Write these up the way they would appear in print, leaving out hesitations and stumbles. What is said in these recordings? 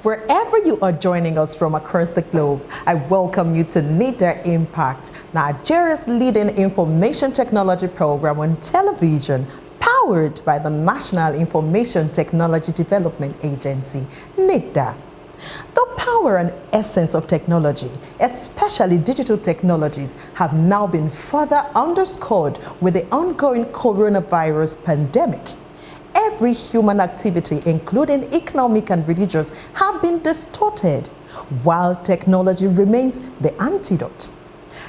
Wherever you are joining us from across the globe, I welcome you to NITDA Impact, Nigeria's leading information technology program on television, powered by the National Information Technology Development Agency, NITDA. The power and essence of technology, especially digital technologies, have now been further underscored with the ongoing coronavirus pandemic. Every human activity, including economic and religious, have been distorted, while technology remains the antidote.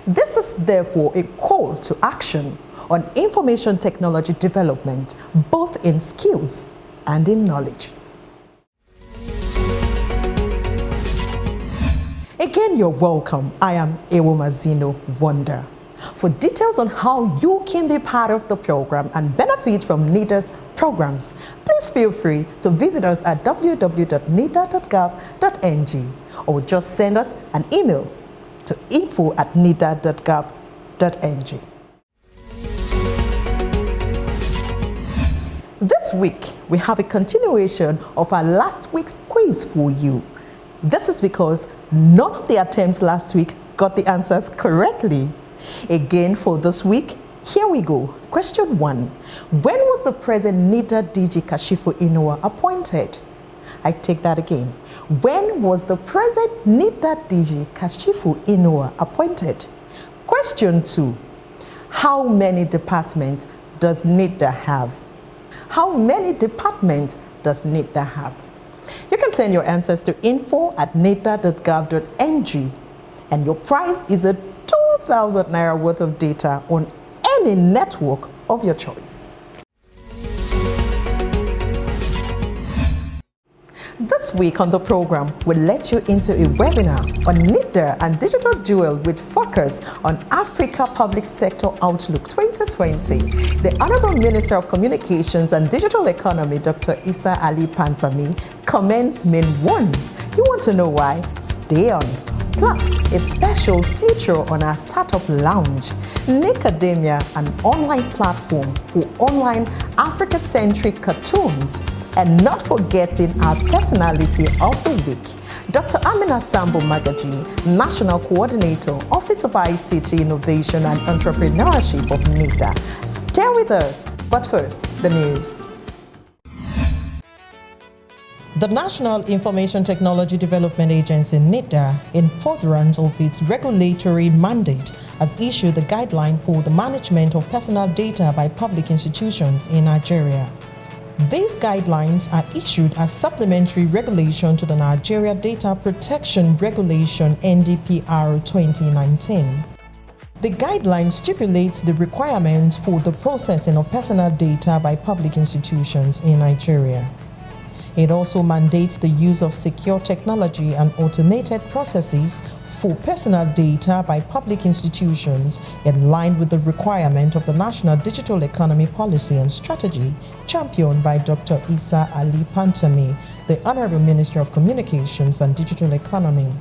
This is therefore a call to action on information technology development, both in skills and in knowledge. Again, you're welcome. I am Ewomazino Wonder. For details on how you can be part of the program and benefit from NITDA's programs, please feel free to visit us at www.nitda.gov.ng or just send us an email to info@nitda.gov.ng. This week, we have a continuation of our last week's quiz for you. This is because none of the attempts last week got the answers correctly. Again, for this week, here we go. Question 1. When was the present NITDA DG Kashifu Inowa appointed? I take that again. When was the present NITDA DG Kashifu Inowa appointed? Question 2. How many departments does NITDA have? How many departments does NITDA have? You can send your answers to info@nitda.gov.ng, and your prize is a 2,000 Naira worth of data on any network of your choice. This week on the program, we'll let you into a webinar on NITDA and Digital Dual with focus on Africa Public Sector Outlook 2020. The Honorable Minister of Communications and Digital Economy, Dr. Issa Ali Pantami, comments main 1. You want to know why? Stay on. Plus, a special feature on our Startup Lounge, NITDA, an online platform for online Africa-centric cartoons. And not forgetting our personality of the week, Dr. Amina Sambo Magaji, National Coordinator, Office of ICT Innovation and Entrepreneurship of NITDA. Stay with us, but first, the news. The National Information Technology Development Agency, NITDA, in furtherance of its regulatory mandate, has issued the guideline for the management of personal data by public institutions in Nigeria. These guidelines are issued as supplementary regulation to the Nigeria Data Protection Regulation NDPR 2019. The guideline stipulates the requirements for the processing of personal data by public institutions in Nigeria. It also mandates the use of secure technology and automated processes for personal data by public institutions in line with the requirement of the National Digital Economy Policy and Strategy championed by Dr. Issa Ali Pantami, the Honorable Minister of Communications and Digital Economy.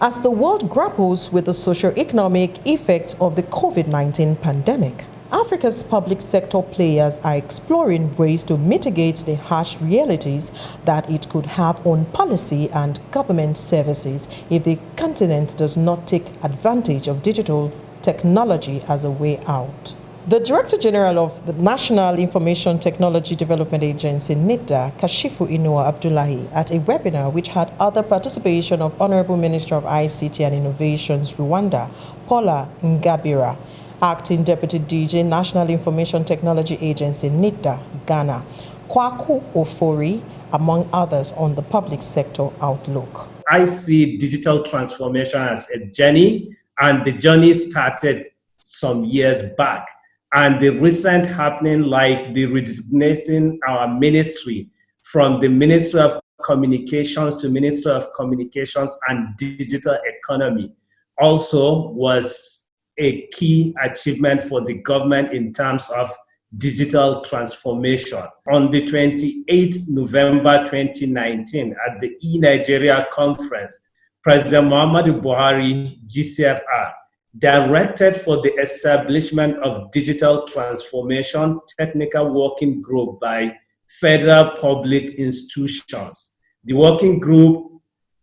As the world grapples with the socio-economic effects of the COVID-19 pandemic, Africa's public sector players are exploring ways to mitigate the harsh realities that it could have on policy and government services if the continent does not take advantage of digital technology as a way out. The Director General of the National Information Technology Development Agency, NITDA, Kashifu Inowa Abdullahi, at a webinar which had other participation of Honorable Minister of ICT and Innovations, Rwanda, Paula Ngabira, Acting Deputy DG, National Information Technology Agency, NITDA, Ghana, Kwaku Ofori, among others, on the public sector outlook. I see digital transformation as a journey, and the journey started some years back. And the recent happening, like the redesignating our ministry from the Ministry of Communications to Ministry of Communications and Digital Economy, also was a key achievement for the government in terms of digital transformation. On the 28th November 2019, at the E-Nigeria conference, President Muhammadu Buhari, GCFR, directed for the establishment of digital transformation technical working group by federal public institutions. The working group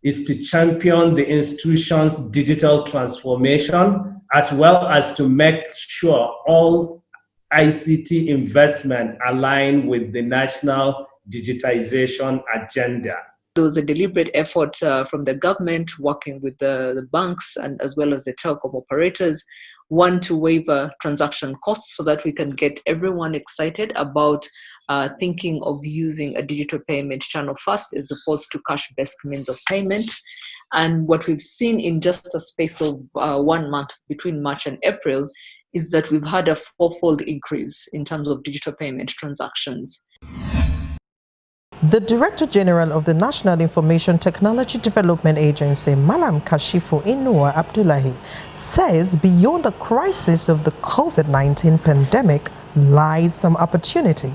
is to champion the institution's digital transformation, as well as to make sure all ICT investment align with the national digitization agenda. There was a deliberate effort from the government working with the banks and as well as the telecom operators, one, to waive transaction costs so that we can get everyone excited about thinking of using a digital payment channel first as opposed to cash-based means of payment. And what we've seen in just a space of 1 month between March and April is that we've had a fourfold increase in terms of digital payment transactions. The Director General of the National Information Technology Development Agency, Malam Kashifu Inua Abdullahi, says beyond the crisis of the COVID-19 pandemic lies some opportunity.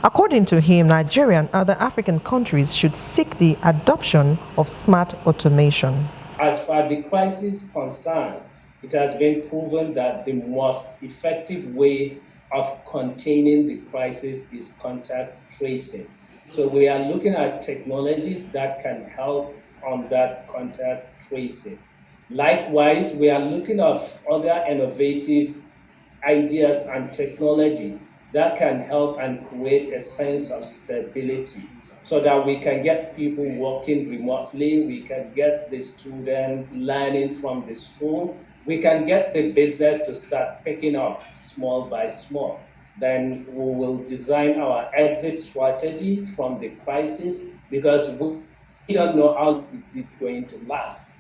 According to him, Nigeria and other African countries should seek the adoption of smart automation. As far as the crisis is concerned, it has been proven that the most effective way of containing the crisis is contact tracing. So we are looking at technologies that can help on that contact tracing. Likewise, we are looking at other innovative ideas and technology that can help and create a sense of stability so that we can get people working remotely, we can get the student learning from the school, we can get the business to start picking up small by small. Then we will design our exit strategy from the crisis because we don't know how is it going to last.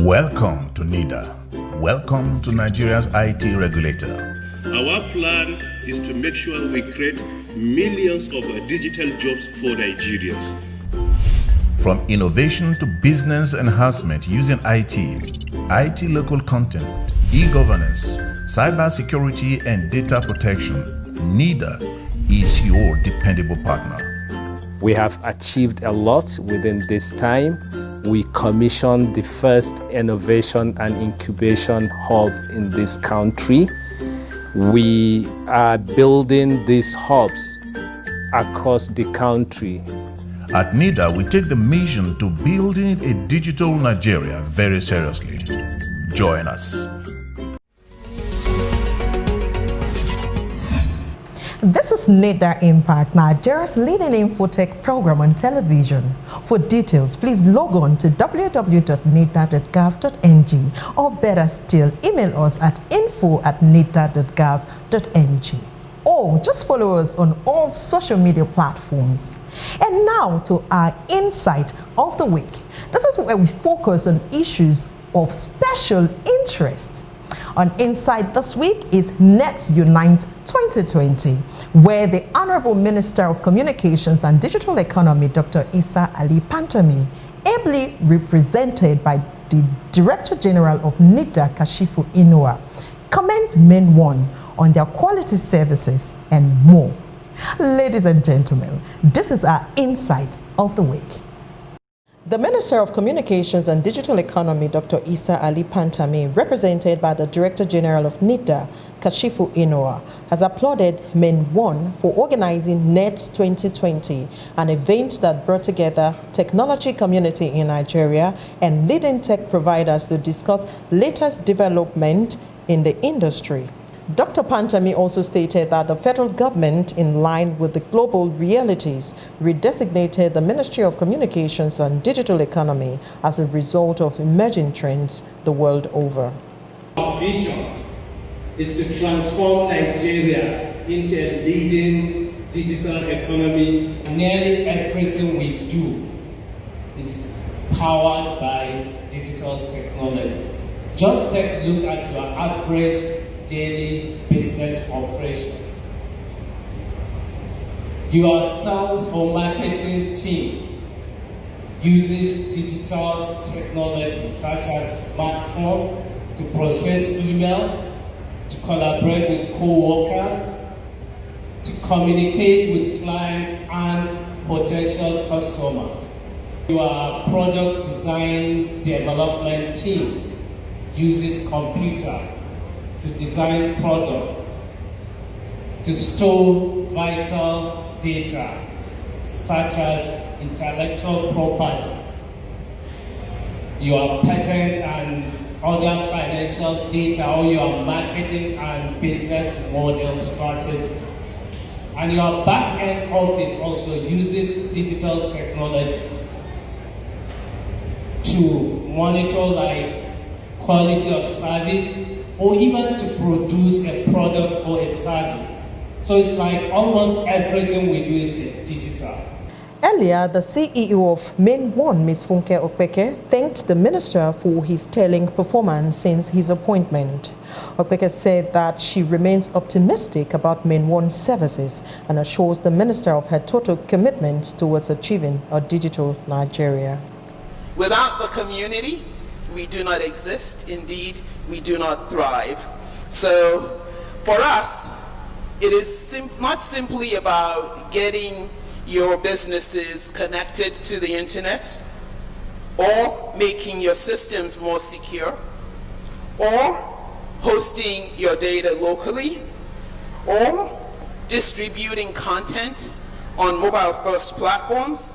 Welcome to NITDA. Welcome to Nigeria's IT regulator. Our plan is to make sure we create millions of digital jobs for Nigerians. From innovation to business enhancement using IT local content, e-governance, cybersecurity and data protection, NITDA is your dependable partner. We have achieved a lot within this time. We commissioned the first innovation and incubation hub in this country. We are building these hubs across the country. At NITDA, we take the mission to building a digital Nigeria very seriously. Join us. This is NITDA Impact, Nigeria's leading infotech program on television. For details, please log on to www.nitda.gov.ng or better still, email us at info@nitda.gov.ng or just follow us on all social media platforms. And now to our Insight of the Week. This is where we focus on issues of special interest. On Insight this week is Net Unite 2020, where the Honorable Minister of Communications and Digital Economy, Dr. Isa Ali Pantami, ably represented by the Director General of NITDA, Kashifu Inua, commends Men One on their quality services and more. Ladies and gentlemen, this is our Insight of the Week. The Minister of Communications and Digital Economy, Dr. Isa Ali Pantami, represented by the Director General of NITDA, Kashifu Inua, has applauded Men One for organizing NET 2020, an event that brought together technology community in Nigeria and leading tech providers to discuss latest development in the industry. Dr. Pantami also stated that the federal government, in line with the global realities, redesignated the Ministry of Communications and Digital Economy as a result of emerging trends the world over. Our vision is to transform Nigeria into a leading digital economy. Nearly everything we do is powered by digital technology. Just take a look at your average daily business operation. Your sales or marketing team uses digital technology such as smartphone to process email, to collaborate with co-workers, to communicate with clients and potential customers. Your product design development team uses computer to design product, to to store vital data such as intellectual property, your patents and other financial data, or your marketing and business model strategy. And your back-end office also uses digital technology to monitor like quality of service, or even to produce a product or a service. So it's like almost everything we do is digital. Earlier, the CEO of Main One, Ms. Funke Okpeke, thanked the minister for his sterling performance since his appointment. Okpeke said that she remains optimistic about Main One's services and assures the minister of her total commitment towards achieving a digital Nigeria. Without the community, we do not exist. Indeed, we do not thrive. So for us, it is not simply about getting your businesses connected to the internet, or making your systems more secure, or hosting your data locally, or distributing content on mobile-first platforms,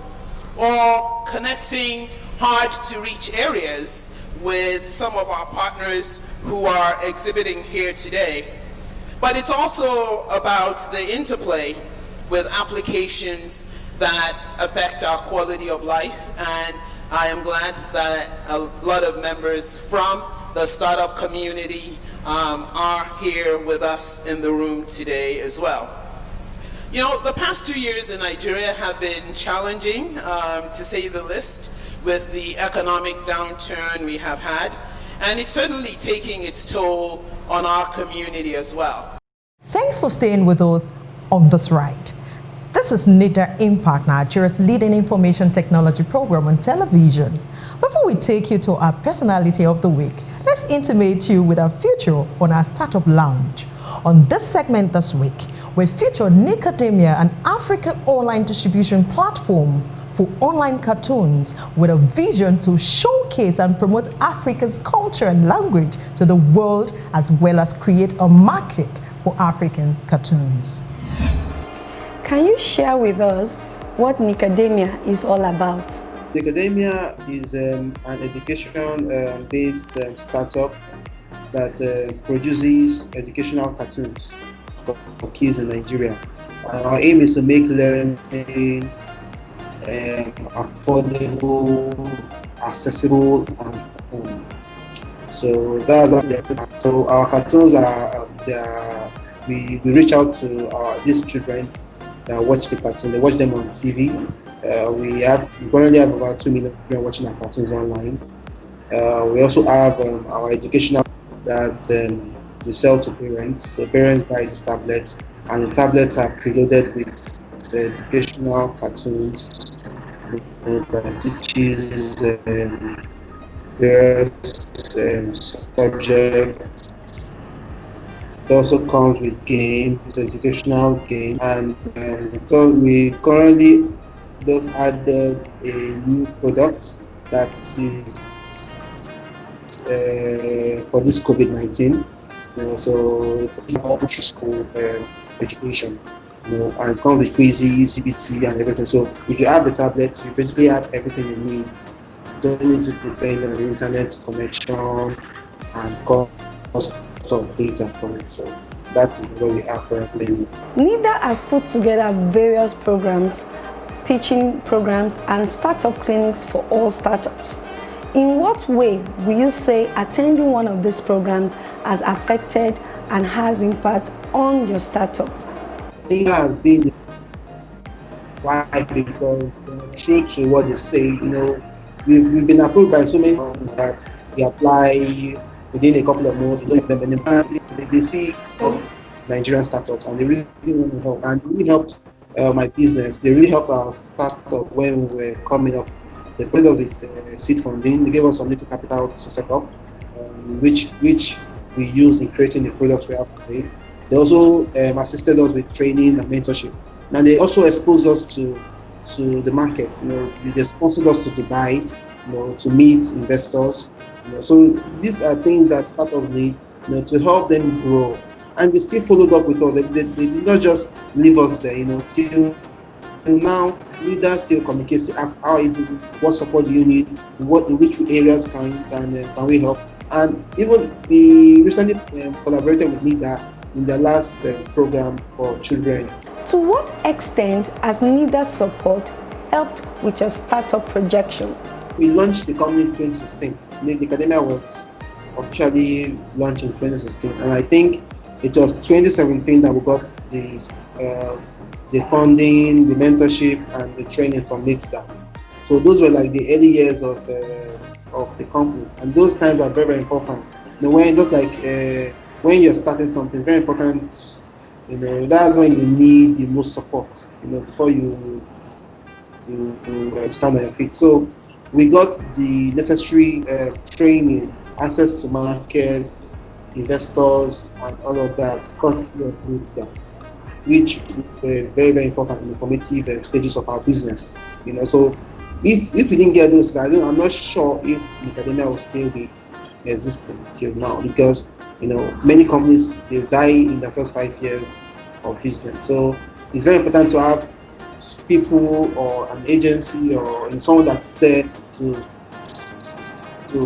or connecting hard-to-reach areas with some of our partners who are exhibiting here today. But it's also about the interplay with applications that affect our quality of life, and I am glad that a lot of members from the startup community are here with us in the room today as well. You know, the past 2 years in Nigeria have been challenging, to say the least, with the economic downturn we have had, and it's certainly taking its toll on our community as well. Thanks for staying with us on this ride. This is NITDA Impact, Nigeria's leading information technology program on television. Before we take you to our personality of the week, let's intimate you with our feature on our Startup Lounge. On this segment this week, we feature NITDA, an African online distribution platform for online cartoons with a vision to showcase and promote Africa's culture and language to the world, as well as create a market for African cartoons. Can you share with us what NITDA is all about? NITDA is an education-based startup that produces educational cartoons for kids in Nigeria. Our aim is to make learning affordable, accessible, and fun. So so our cartoons are we reach out to these children that watch the cartoon. They watch them on TV. We currently have about 2 million children watching our cartoons online. We also have our educational that we sell to parents. So parents buy these tablets, and the tablets are preloaded with educational cartoons that teaches various subjects. It also comes with games, educational game, and so we currently just added a new product that is for this COVID-19. So it's elementary school education. And it comes with quizzes, CBT, and everything. So if you have the tablets, you basically have everything you need. You don't need to depend on the internet connection and cost of data from it. So that is what we are currently. NITDA has put together various programs, pitching programs, and startup clinics for all startups. In what way will you say attending one of these programs has affected and has impact on your startup? I think I've been why, because true to what they say, we've been approved by so many companies that we apply within a couple of months. We don't have them, they see Nigerian startups, and they really want to help. And they really helped my business. They really helped our startup when we were coming up. They put us with seed funding. They gave us some little capital to set up, which we use in creating the products we have today. They also assisted us with training and mentorship. And they also exposed us to the market. They sponsored us to Dubai, to meet investors. So these are things that startups need, to help them grow. and they still followed up with us. They did not just leave us there, till now. NITDA still communicates to ask how are you doing, what support do you need, in which areas can we help. And even we recently collaborated with NITDA in the last program for children. To what extent has NITDA's support helped with your startup projection? We launched the company in 2016. The academia was officially launched in 2016, and I think it was 2017 that we got the funding, the mentorship, and the training from NITDA. So those were like the early years of the company, and those times are very, very important. When you're starting something, it's very important. That's when you need the most support. Before you stand on your feet. So we got the necessary training, access to market, investors, and all of that, courtesy of NITDA, which were very, very important in the formative stages of our business. So if we didn't get those, I'm not sure if the academia will still be existing till now, because many companies, they die in the first 5 years of business. So it's very important to have people or an agency or someone that's there to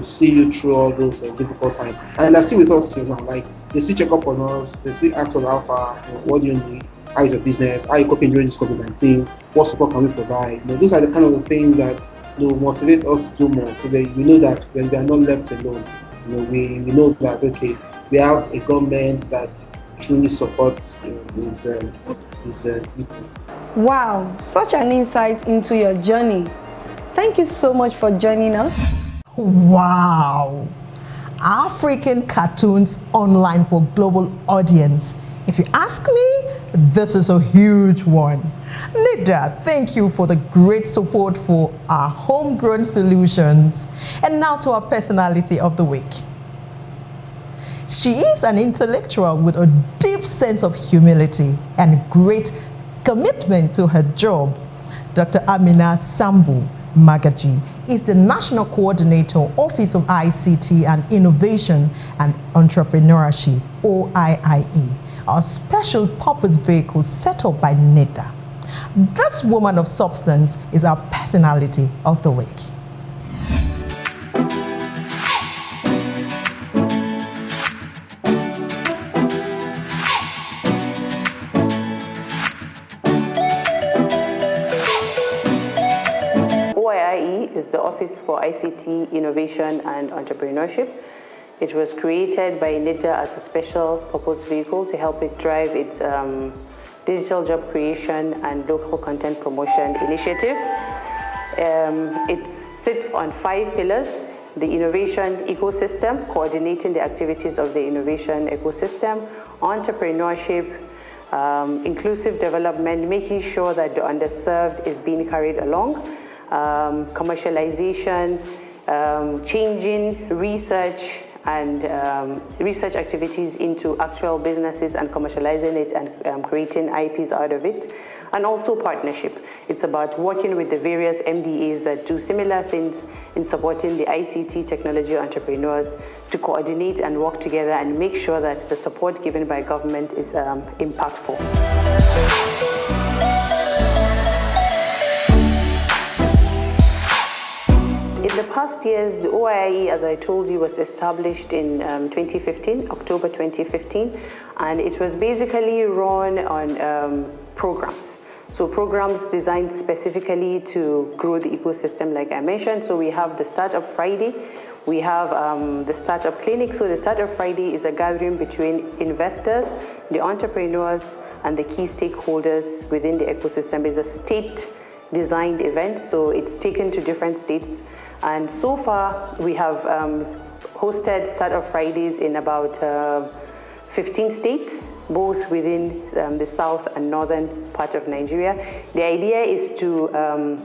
see you through all those difficult times. And they're still with us till now. Like, they still check up on us, they still ask us how far, what do you need, how is your business, how are you coping during this COVID-19, what support can we provide. Those are the kind of the things that motivate us to do more. So we know that when we are not left alone, we know that, okay, we have a government that truly supports its people. Wow, such an insight into your journey. Thank you so much for joining us. Wow! African cartoons online for global audience. If you ask me, this is a huge one. NITDA, thank you for the great support for our homegrown solutions. And now to our personality of the week. She is an intellectual with a deep sense of humility and great commitment to her job. Dr. Amina Sambu Magaji is the National Coordinator, Office of ICT and Innovation and Entrepreneurship, OIIE, a special purpose vehicle set up by NITDA. This woman of substance is our personality of the week. OIIE is the Office for ICT, Innovation and Entrepreneurship. It was created by NITDA as a special purpose vehicle to help it drive its digital job creation and local content promotion initiative. It sits on 5 pillars: the innovation ecosystem, coordinating the activities of the innovation ecosystem; entrepreneurship, inclusive development, making sure that the underserved is being carried along; commercialization, changing research and research activities into actual businesses and commercializing it and creating IPs out of it; and also partnership. It's about working with the various MDAs that do similar things in supporting the ICT technology entrepreneurs to coordinate and work together and make sure that the support given by government is impactful. In the past years, the OIIE, as I told you, was established in 2015, October 2015, and it was basically run on programs. So programs designed specifically to grow the ecosystem, like I mentioned. So we have the Startup Friday, we have the Startup Clinic. So the Startup Friday is a gathering between investors, the entrepreneurs, and the key stakeholders within the ecosystem. It's a state-designed event, so it's taken to different states. And so far, we have hosted Startup Fridays in about 15 states, both within the south and northern part of Nigeria. The idea is to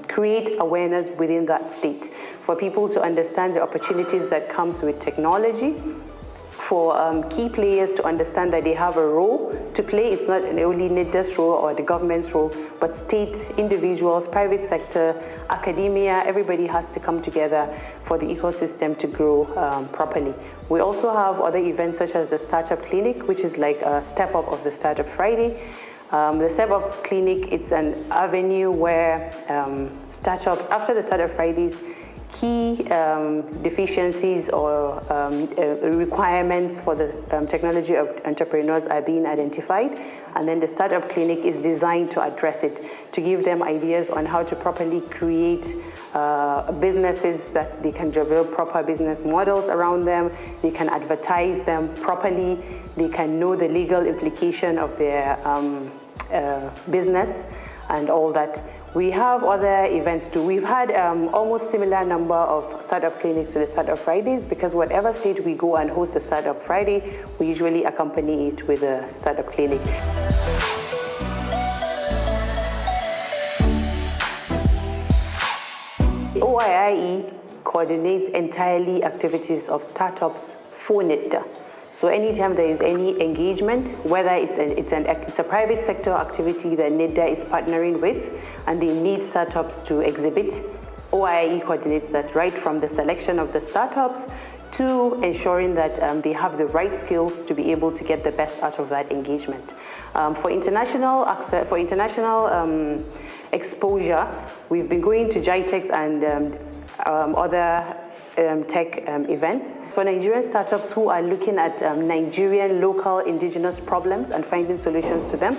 create awareness within that state for people to understand the opportunities that comes with technology, for key players to understand that they have a role to play. It's not only NITDA's role or the government's role, but state, individuals, private sector, academia, everybody has to come together for the ecosystem to grow properly. We also have other events such as the Startup Clinic, which is like a step up of the Startup Friday. The Step Up Clinic, it's an avenue where startups, after the Startup Fridays, key deficiencies or requirements for the technology of entrepreneurs are being identified, and then the Startup Clinic is designed to address it, to give them ideas on how to properly create businesses that they can develop proper business models around them, they can advertise them properly, they can know the legal implication of their business and all that. We have other events too. We've had almost similar number of startup clinics to the Startup Fridays, because whatever state we go and host a Startup Friday, we usually accompany it with a startup clinic. OIIE coordinates entirely activities of startups for NITDA. So anytime there is any engagement, whether it's a private sector activity that NITDA is partnering with and they need startups to exhibit, OIIE coordinates that, right from the selection of the startups to ensuring that they have the right skills to be able to get the best out of that engagement. For international exposure, we've been going to GITEX and other tech events. For Nigerian startups who are looking at Nigerian local indigenous problems and finding solutions to them,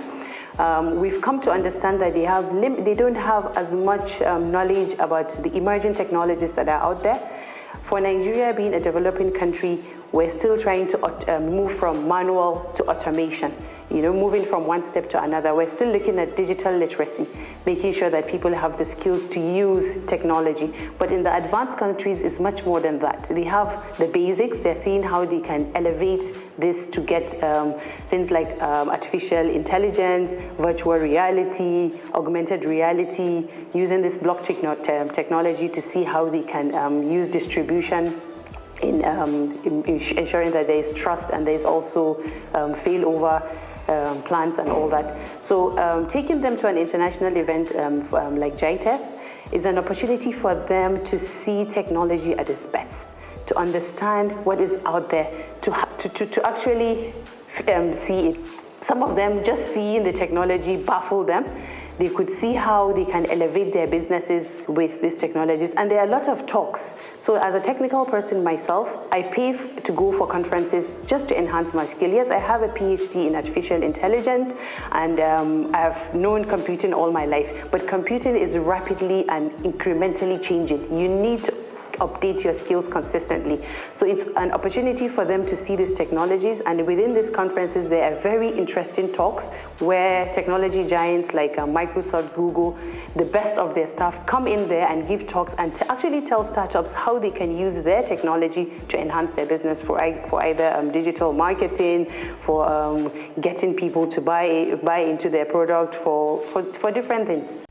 we've come to understand that they don't have as much knowledge about the emerging technologies that are out there. For Nigeria being a developing country, we're still trying to move from manual to automation, moving from one step to another. We're still looking at digital literacy, making sure that people have the skills to use technology. But in the advanced countries, it's much more than that. They have the basics. They're seeing how they can elevate this to get things like artificial intelligence, virtual reality, augmented reality, using this blockchain technology to see how they can use distribution in ensuring that there is trust and there is also failover plans and all that. So taking them to an international event like GITES is an opportunity for them to see technology at its best, to understand what is out there, to actually see it. Some of them, just seeing the technology baffle them. They could see how they can elevate their businesses with these technologies. And there are a lot of talks. So as a technical person myself, I pay to go for conferences just to enhance my skill. Yes, I have a PhD in artificial intelligence, and I've known computing all my life. But computing is rapidly and incrementally changing. You need to update your skills consistently. So it's an opportunity for them to see these technologies, and within these conferences there are very interesting talks where technology giants like Microsoft, Google, the best of their staff come in there and give talks and to actually tell startups how they can use their technology to enhance their business for either digital marketing, for getting people to buy into their product, for different things.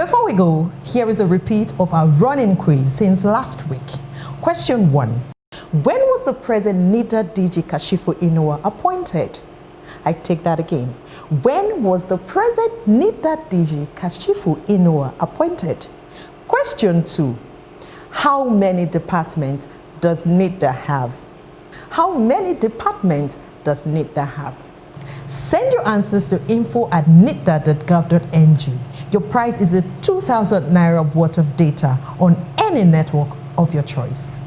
Before we go, here is a repeat of our running quiz since last week. Question 1. When was the present NITDA DG Kashifu Inuwa appointed? I take that again. When was the present NITDA DG Kashifu Inuwa appointed? Question 2. How many departments does NITDA have? How many departments does NITDA have? Send your answers to info@nitda.gov.ng. Your prize is a 2,000 Naira worth of data on any network of your choice.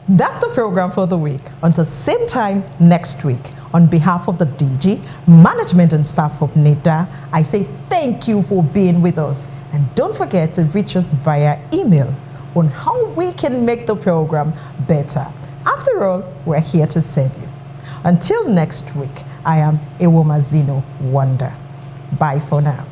That's the program for the week. Until same time next week, on behalf of the DG, management and staff of NITDA, I say thank you for being with us. And don't forget to reach us via email on how we can make the program better. After all, we're here to serve you. Until next week, I am Ewomazino Wonder. Bye for now.